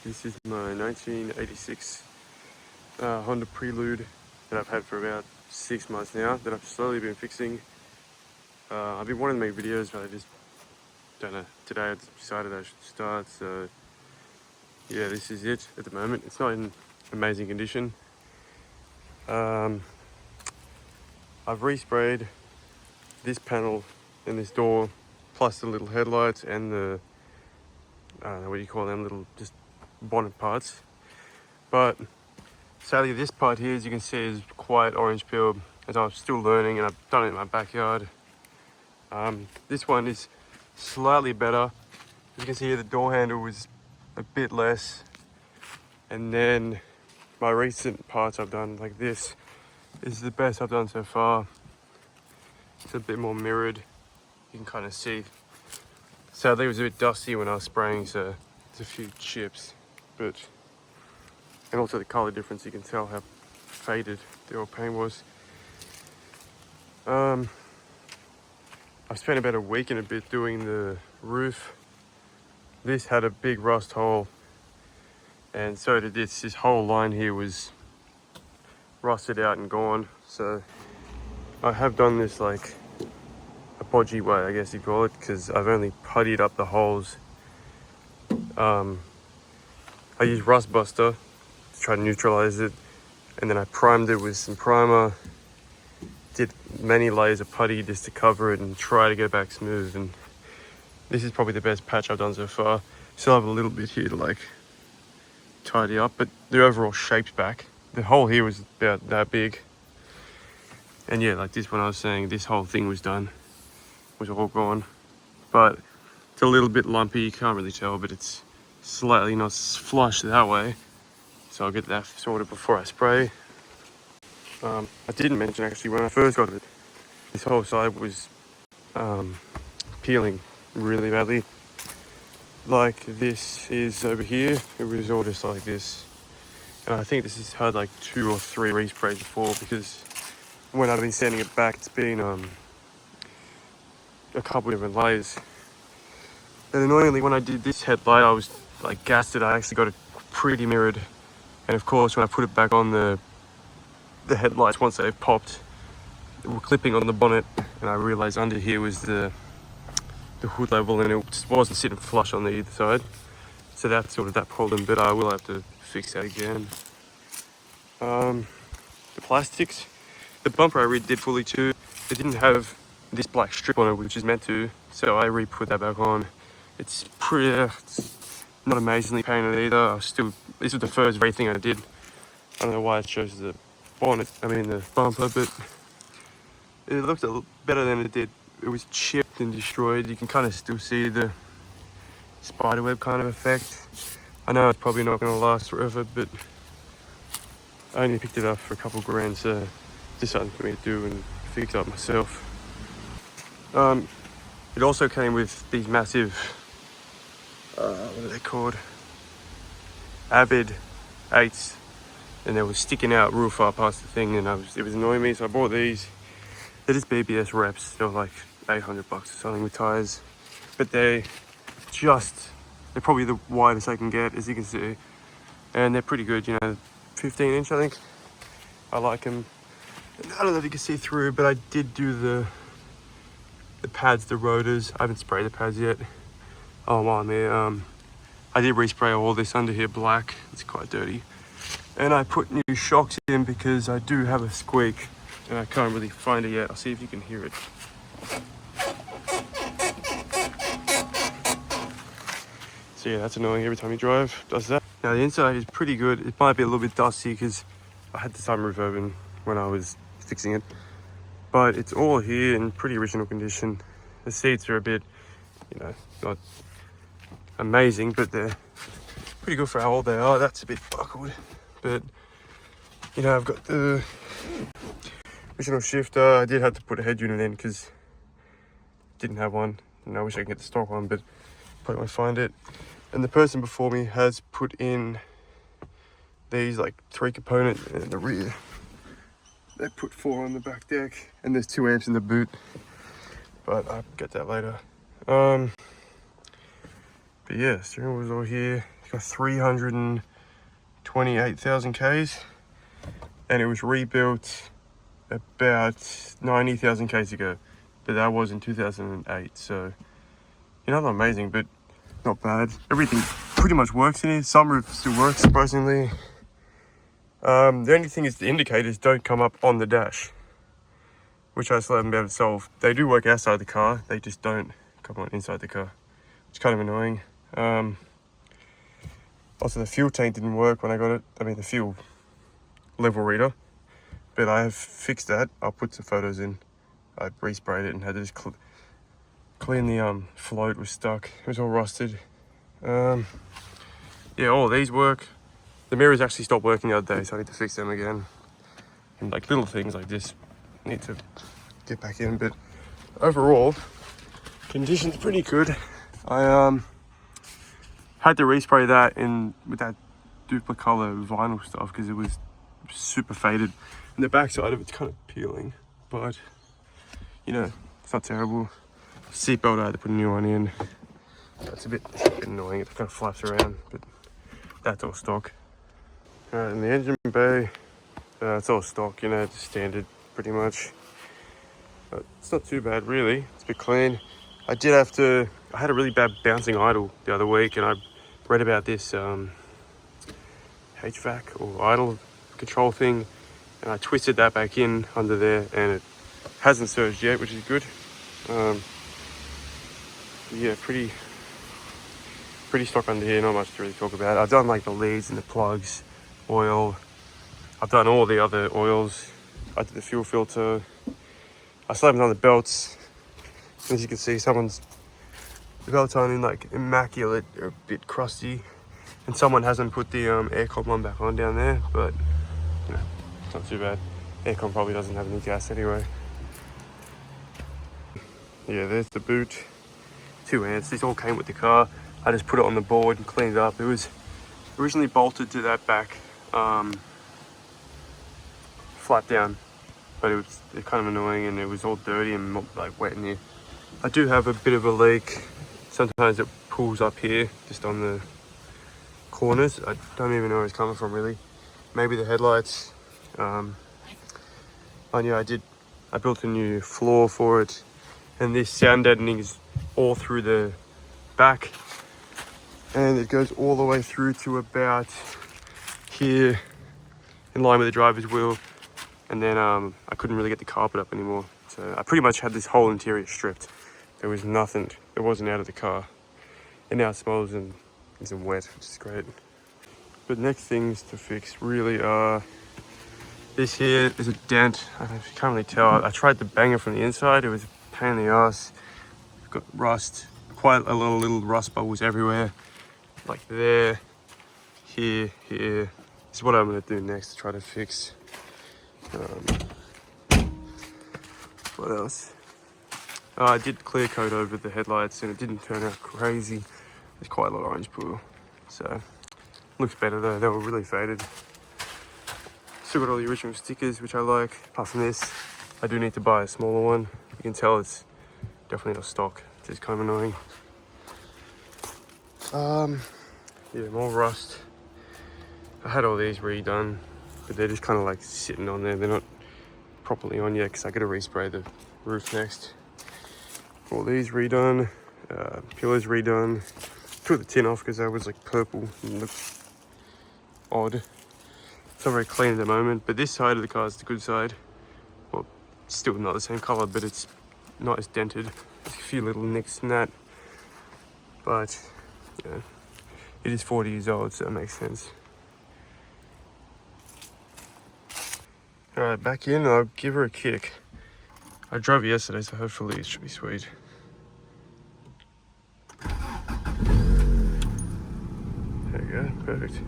This is my 1986 Honda Prelude that I've had for about 6 months now, that I've slowly been fixing. I've been wanting to make videos, but I just don't know. Today I decided I should start, so yeah, this is it at the moment. It's not in amazing condition. I've resprayed this panel and this door, plus the little headlights and the, I don't know, what do you call them, little just bonnet parts. But sadly this part here, as you can see, is quite orange peeled, as I'm still learning and I've done it in my backyard. This one is slightly better. As you can see here, the door handle was a bit less, and then my recent parts I've done, like this, is the best I've done so far. It's a bit more mirrored, you can kind of see. Sadly it was a bit dusty when I was spraying, so there's a few chips, but, and also the color difference, you can tell how faded the oil paint was. I've spent about a week and a bit doing the roof. This had a big rust hole, and so did this. This whole line here was rusted out and gone. So I have done this like a podgy way, I guess you call it, because I've only puttied up the holes. I used rust buster to try to neutralize it, and then I primed it with some primer, did many layers of putty just to cover it and try to get it back smooth. And this is probably the best patch I've done so far. Still have a little bit here to like tidy up, but the overall shape's back. The hole here was about that big, and yeah, like this one I was saying, this whole thing was done, was all gone. But it's a little bit lumpy, you can't really tell, but it's slightly not flush that way, so I'll get that sorted before I spray. I didn't mention actually, when I first got it, this whole side was peeling really badly. Like this is over here, it was all just like this. And I think this has had like 2 or 3 resprays before, because when I've been sanding it back, it's been a couple different layers. But annoyingly, when I did this headlight, I was like gassed it. I actually got it pretty mirrored. And of course, when I put it back on, the headlights, once they popped, they were clipping on the bonnet, and I realized under here was the hood level, and it just wasn't sitting flush on the either side. So that's sort of that problem, but I will have to fix that again. The plastics, the bumper I redid fully too. It didn't have this black strip on it, which is meant to, so I re-put that back on. It's pretty, it's not amazingly painted either. This was the first very thing I did. I don't know why it shows the bonnet, the bumper, but it looked a little better than it did. It was chipped and destroyed. You can kind of still see the spiderweb kind of effect. I know it's probably not going to last forever, but I only picked it up for a couple grand, so just something for me to do and fix up myself. It also came with these massive, what are they called? Avid 8s, and they were sticking out real far past the thing, and it was annoying me, so I bought these. They're just BBS reps. They're like $800 or something with tires, but they're probably the widest I can get, as you can see, and they're pretty good, 15 inch I think. I like them. I don't know if you can see through, but I did do the pads, the rotors. I haven't sprayed the pads yet. Oh, while I'm there, I did respray all this under here black. It's quite dirty, and I put new shocks in because I do have a squeak, and I can't really find it yet. I'll see if you can hear it. So yeah, that's annoying. Every time you drive, does that. Now the inside is pretty good. It might be a little bit dusty because I had the sunroof open when I was fixing it, but it's all here in pretty original condition. The seats are a bit, not amazing, but they're pretty good for how old they are. That's a bit buckled, but I've got the original shifter. I did have to put a head unit in because I didn't have one, and I wish I could get the stock one, but probably won't find it. And the person before me has put in these like 3 component in the rear. They put 4 on the back deck, and there's 2 amps in the boot, but I'll get that later. But yeah, steering wheel's all here. It's got 328,000 Ks, and it was rebuilt about 90,000 Ks ago, but that was in 2008. So, you know, not amazing, but not bad. Everything pretty much works in here. Sunroof still works, surprisingly. The only thing is the indicators don't come up on the dash, which I still haven't been able to solve. They do work outside the car, they just don't come on inside the car. It's kind of annoying. Also, the fuel tank didn't work when I got it. I mean, the fuel level reader. But I have fixed that. I'll put some photos in. I resprayed it and had to just clean the float. It was stuck. It was all rusted. Yeah, all these work. The mirrors actually stopped working the other day, so I need to fix them again. And like little things like this need to get back in. But overall, condition's pretty good. I had to respray that in with that duplicolor vinyl stuff because it was super faded. And the back side of it's kind of peeling, but you know, it's not terrible. Seatbelt, I had to put a new one in. That's a bit annoying, it kind of flaps around, but that's all stock. Alright, in the engine bay, it's all stock, you know, it's standard pretty much. It's not too bad really, it's a bit clean. I had a really bad bouncing idle the other week, and I read about this HVAC or idle control thing, and I twisted that back in under there, and it hasn't surged yet, which is good. Yeah, pretty stock under here, not much to really talk about. I've done like the leads and the plugs, oil. I've done all the other oils. I did the fuel filter. I still haven't done the belts. As you can see, the belts aren't in like immaculate, they're a bit crusty. And someone hasn't put the aircon one back on down there, but you know, it's not too bad. Aircon probably doesn't have any gas anyway. Yeah, there's the boot. 2 amps. This all came with the car. I just put it on the board and cleaned it up. It was originally bolted to that back flat down, but it's kind of annoying, and it was all dirty and like wet in here. I do have a bit of a leak. Sometimes it pulls up here, just on the corners. I don't even know where it's coming from really. Maybe the headlights. I knew I built a new floor for it, and this sound deadening is all through the back, and it goes all the way through to about here, in line with the driver's wheel. And then I couldn't really get the carpet up anymore, so I pretty much had this whole interior stripped. There was nothing that wasn't out of the car, and now it smells and isn't wet, which is great. But next things to fix really are this here. There's a dent. I can't really tell. I tried to bang it from the inside. It was a pain in the ass. Got rust, quite a lot of little rust bubbles everywhere, like there, here. This is what I'm going to do next to try to fix. What else? I did clear coat over the headlights, and it didn't turn out crazy. There's quite a lot of orange poo, so looks better though. They were really faded. Still got all the original stickers, which I like. Apart from this, I do need to buy a smaller one. You can tell it's definitely not stock, which is kind of annoying. Yeah, more rust. I had all these redone, but they're just kind of like sitting on there. They're not properly on yet because I got to respray the roof next. All these redone, pillars redone. Took the tin off because that was like purple and looked odd. It's not very clean at the moment, but this side of the car is the good side. Well, still not the same color, but it's not as dented. There's a few little nicks in that, but yeah, it is 40 years old, so that makes sense. Alright, back in, I'll give her a kick. I drove it yesterday, so hopefully it should be sweet. There we go, perfect.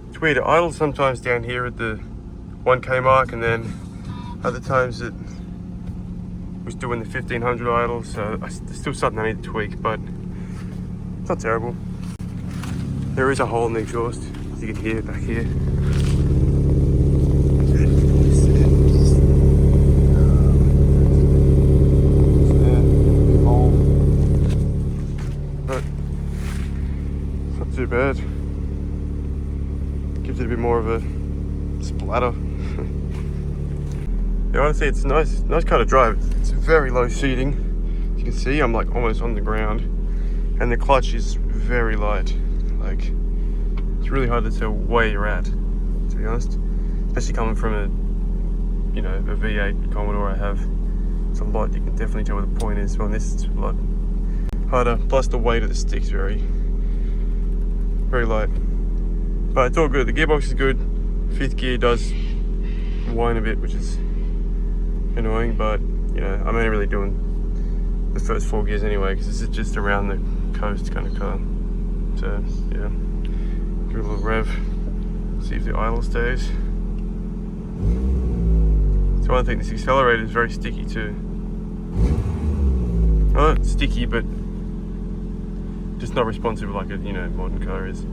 It's weird, it idles sometimes down here at the 1K mark, and then other times it was doing the 1500 idle, so there's still something I need to tweak, but it's not terrible. There is a hole in the exhaust, as you can hear back here. bad. Gives it a bit more of a splatter. Yeah, honestly, it's nice car to drive. It's very low seating. As you can see, I'm like almost on the ground, and the clutch is very light. Like, it's really hard to tell where you're at, to be honest. Especially coming from a V8 Commodore I have. It's a lot. You can definitely tell where the point is. Well, this is a lot harder. Plus, the weight of the stick's very light. But it's all good. The gearbox is good. Fifth gear does whine a bit, which is annoying, but you know, I'm only really doing the first 4 gears anyway, because this is just around the coast kind of car. So yeah, give it a little rev, see if the idle stays. So one thing, this accelerator is very sticky too. Well, not sticky, but just not responsive like a modern car is.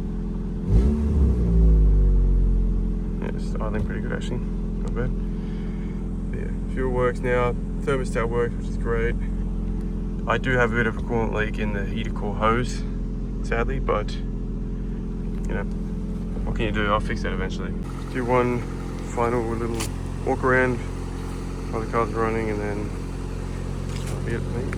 Yeah, it's idling pretty good actually, not bad. Yeah, fuel works now, thermostat works, which is great. I do have a bit of a coolant leak in the heater core hose, sadly, but what can you do? I'll fix that eventually. Do one final little walk around while the car's running, and then that'll be it, I think.